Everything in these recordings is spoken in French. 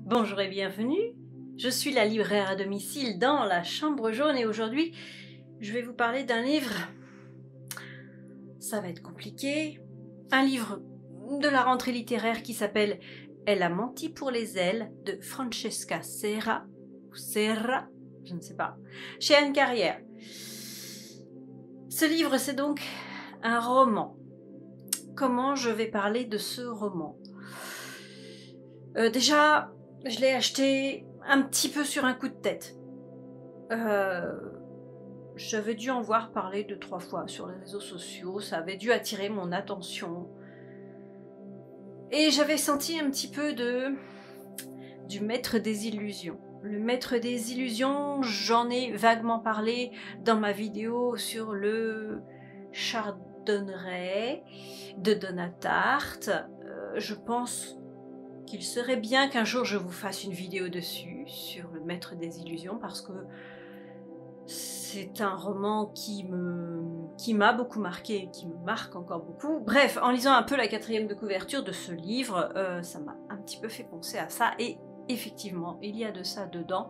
Bonjour et bienvenue, je suis la libraire à domicile dans la Chambre jaune et aujourd'hui je vais vous parler d'un livre, ça va être compliqué, un livre de la rentrée littéraire qui s'appelle Elle a menti pour les ailes de Francesca Serra, ou Serra, je ne sais pas, chez Anne Carrière. Ce livre c'est donc un roman. Comment je vais parler de ce roman? Déjà, je l'ai acheté un petit peu sur un coup de tête. J'avais dû en voir parler 2-3 fois sur les réseaux sociaux, ça avait dû attirer mon attention. Et j'avais senti un petit peu du maître des illusions. Le maître des illusions, j'en ai vaguement parlé dans ma vidéo sur le Chardonneret de Donna Tartt. Je pense qu'il serait bien qu'un jour je vous fasse une vidéo dessus, sur le maître des illusions, parce que c'est un roman qui m'a beaucoup marqué et qui me marque encore beaucoup. Bref, en lisant un peu la quatrième de couverture de ce livre, ça m'a un petit peu fait penser à ça, et effectivement, il y a de ça dedans.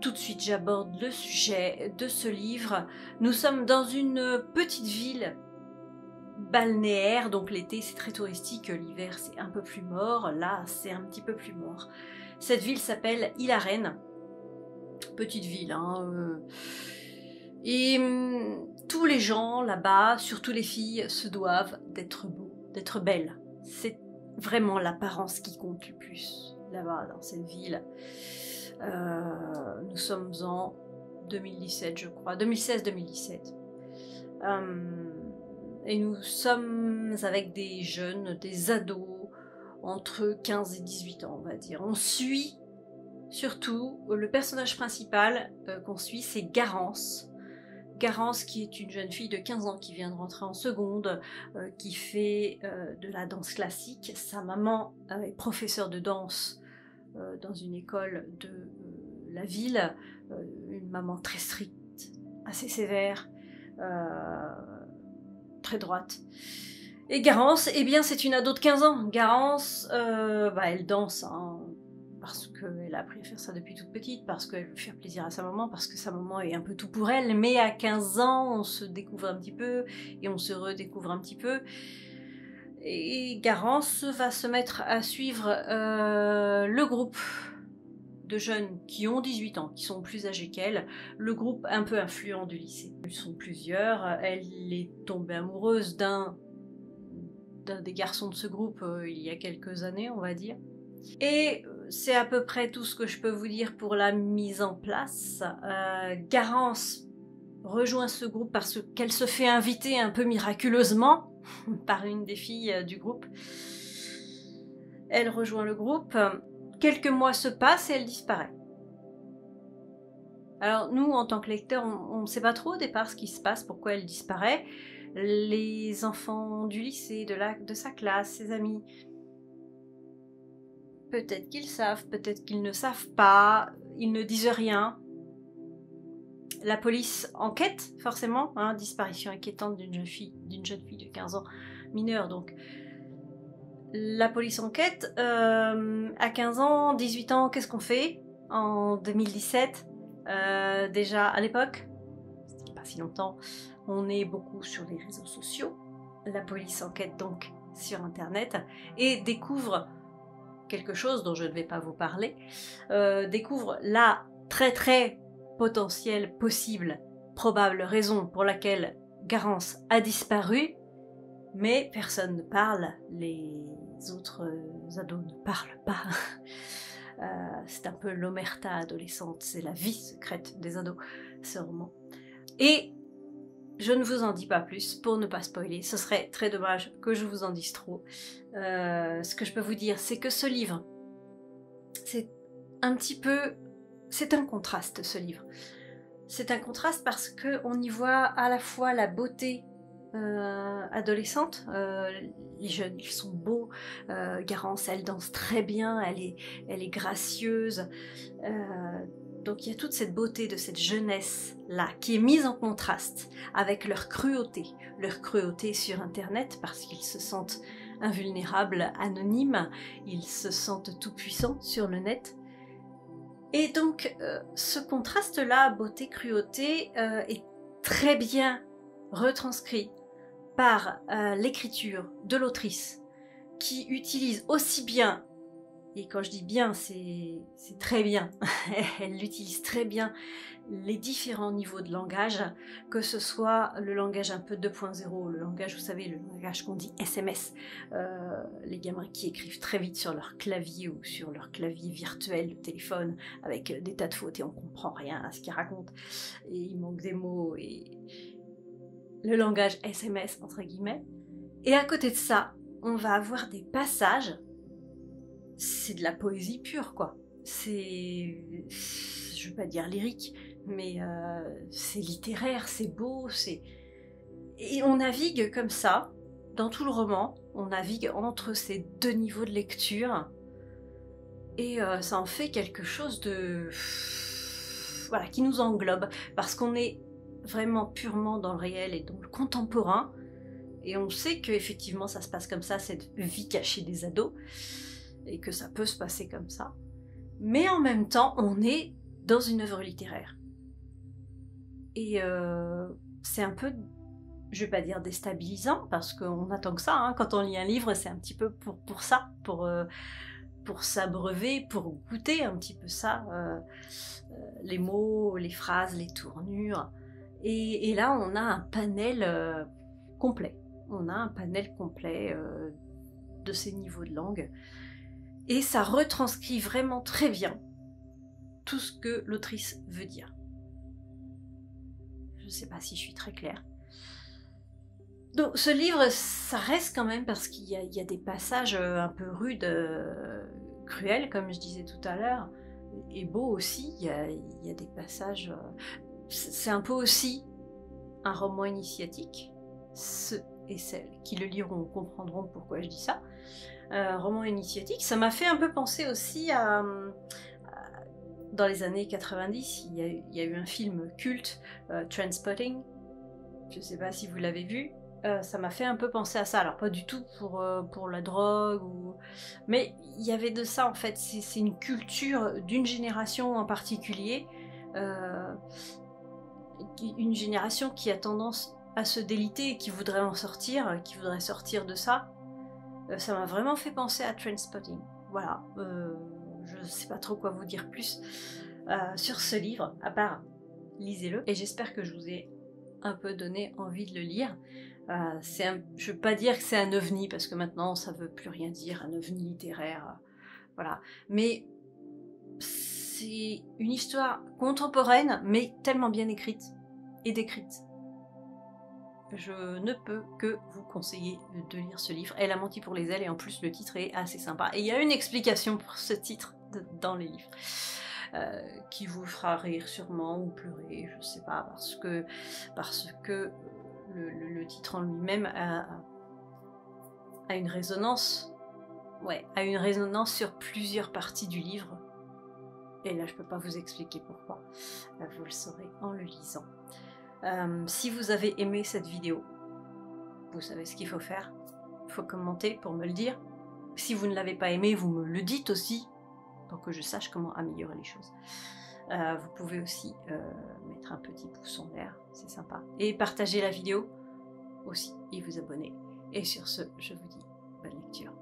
Tout de suite, j'aborde le sujet de ce livre. Nous sommes dans une petite ville balnéaire, donc l'été c'est très touristique, l'hiver c'est un peu plus mort, là c'est un petit peu plus mort. Cette ville s'appelle Île-à-Rennes, petite ville, hein, et tous les gens là-bas, surtout les filles, se doivent d'être beaux, d'être belles. C'est vraiment l'apparence qui compte le plus là-bas dans cette ville. Nous sommes en 2017 je crois, 2016-2017. Et nous sommes avec des jeunes, des ados, entre 15 et 18 ans on va dire. On suit surtout le personnage principal qu'on suit, c'est Garance. Garance qui est une jeune fille de 15 ans qui vient de rentrer en seconde, qui fait de la danse classique. Sa maman est professeure de danse dans une école de la ville, une maman très stricte, assez sévère, très droite. Et Garance, eh bien c'est une ado de 15 ans. Garance, elle danse, hein, parce qu'elle a appris à faire ça depuis toute petite, parce qu'elle veut faire plaisir à sa maman, parce que sa maman est un peu tout pour elle, mais à 15 ans, on se découvre un petit peu, et on se redécouvre un petit peu. Et Garance va se mettre à suivre le groupe de jeunes qui ont 18 ans, qui sont plus âgés qu'elle, le groupe un peu influent du lycée. Ils sont plusieurs, elle est tombée amoureuse d'un des garçons de ce groupe il y a quelques années, on va dire. Et c'est à peu près tout ce que je peux vous dire pour la mise en place. Garance rejoint ce groupe parce qu'elle se fait inviter un peu miraculeusement par une des filles du groupe. Elle rejoint le groupe. Quelques mois se passent et elle disparaît. Alors nous, en tant que lecteurs, on ne sait pas trop au départ ce qui se passe, pourquoi elle disparaît. Les enfants du lycée, de sa classe, ses amis, peut-être qu'ils savent, peut-être qu'ils ne savent pas, ils ne disent rien. La police enquête, forcément, hein, disparition inquiétante d'une jeune fille de 15 ans, mineure donc. La police enquête, à 15 ans, 18 ans, qu'est-ce qu'on fait en 2017? Déjà à l'époque, c'était pas si longtemps, on est beaucoup sur les réseaux sociaux. La police enquête donc sur internet et découvre quelque chose dont je ne vais pas vous parler, découvre la très potentielle, possible, probable raison pour laquelle Garance a disparu, mais personne ne parle, les autres ados ne parlent pas. C'est un peu l'omerta adolescente, c'est la vie secrète des ados, ce roman. Et je ne vous en dis pas plus pour ne pas spoiler, ce serait très dommage que je vous en dise trop. Ce que je peux vous dire, c'est que ce livre, c'est un petit peu... c'est un contraste, ce livre. C'est un contraste parce qu'on y voit à la fois la beauté adolescente, les jeunes ils sont beaux, Garance elle danse très bien, elle est gracieuse, donc il y a toute cette beauté de cette jeunesse là qui est mise en contraste avec leur cruauté sur internet parce qu'ils se sentent invulnérables, anonymes, ils se sentent tout puissants sur le net. Et donc ce contraste-là, beauté-cruauté, est très bien retranscrit par l'écriture de l'autrice, qui utilise aussi bien, et quand je dis bien, c'est très bien, elle utilise très bien les différents niveaux de langage, que ce soit le langage un peu 2.0, le langage, vous savez, le langage qu'on dit SMS, les gamins qui écrivent très vite sur leur clavier ou sur leur clavier virtuel de téléphone, avec des tas de fautes et on comprend rien à ce qu'ils racontent, et il manque des mots, et le langage SMS, entre guillemets. Et à côté de ça, on va avoir des passages, c'est de la poésie pure, quoi. C'est, je veux pas dire lyrique, mais c'est littéraire, c'est beau, c'est... Et on navigue comme ça, dans tout le roman, on navigue entre ces deux niveaux de lecture, et ça en fait quelque chose de... Voilà, qui nous englobe, parce qu'on est vraiment purement dans le réel et dans le contemporain, et on sait qu'effectivement ça se passe comme ça, cette vie cachée des ados, et que ça peut se passer comme ça. Mais en même temps, on est dans une œuvre littéraire. Et c'est un peu, je vais pas dire déstabilisant, parce qu'on attend que ça, hein. Quand on lit un livre, c'est un petit peu pour ça, pour s'abreuver, pour goûter un petit peu ça, les mots, les phrases, les tournures. Et là, on a un panel complet. On a un panel complet de ces niveaux de langue. Et ça retranscrit vraiment très bien tout ce que l'autrice veut dire. Je ne sais pas si je suis très claire. Donc ce livre, ça reste quand même, parce qu'il y a des passages un peu rudes, cruels, comme je disais tout à l'heure, et beaux aussi. Il y a des passages... c'est un peu aussi un roman initiatique. Ceux et celles qui le liront comprendront pourquoi je dis ça. Roman initiatique, ça m'a fait un peu penser aussi à dans les années 90, il y a eu un film culte, Trainspotting, je ne sais pas si vous l'avez vu, ça m'a fait un peu penser à ça, alors pas du tout pour la drogue, mais il y avait de ça en fait, c'est une culture d'une génération en particulier, une génération qui a tendance à se déliter et qui voudrait en sortir, qui voudrait sortir de ça. Ça m'a vraiment fait penser à Trainspotting. Voilà, je ne sais pas trop quoi vous dire plus sur ce livre, à part lisez-le. Et j'espère que je vous ai un peu donné envie de le lire. Je ne veux pas dire que c'est un ovni, parce que maintenant ça ne veut plus rien dire, un ovni littéraire. Voilà. Mais c'est une histoire contemporaine, mais tellement bien écrite et décrite. Je ne peux que vous conseiller de lire ce livre. Elle a menti pour les ailes, et en plus le titre est assez sympa. Et il y a une explication pour ce titre dans les livres, qui vous fera rire sûrement ou pleurer, je sais pas, parce que le titre en lui-même a une résonance, ouais, a une résonance sur plusieurs parties du livre. Et là je peux pas vous expliquer pourquoi, vous le saurez en le lisant. Si vous avez aimé cette vidéo, vous savez ce qu'il faut faire. Il faut commenter pour me le dire. Si vous ne l'avez pas aimé, vous me le dites aussi, pour que je sache comment améliorer les choses. Vous pouvez aussi mettre un petit pouce en l'air, c'est sympa. Et partager la vidéo aussi, et vous abonner. Et sur ce, je vous dis bonne lecture.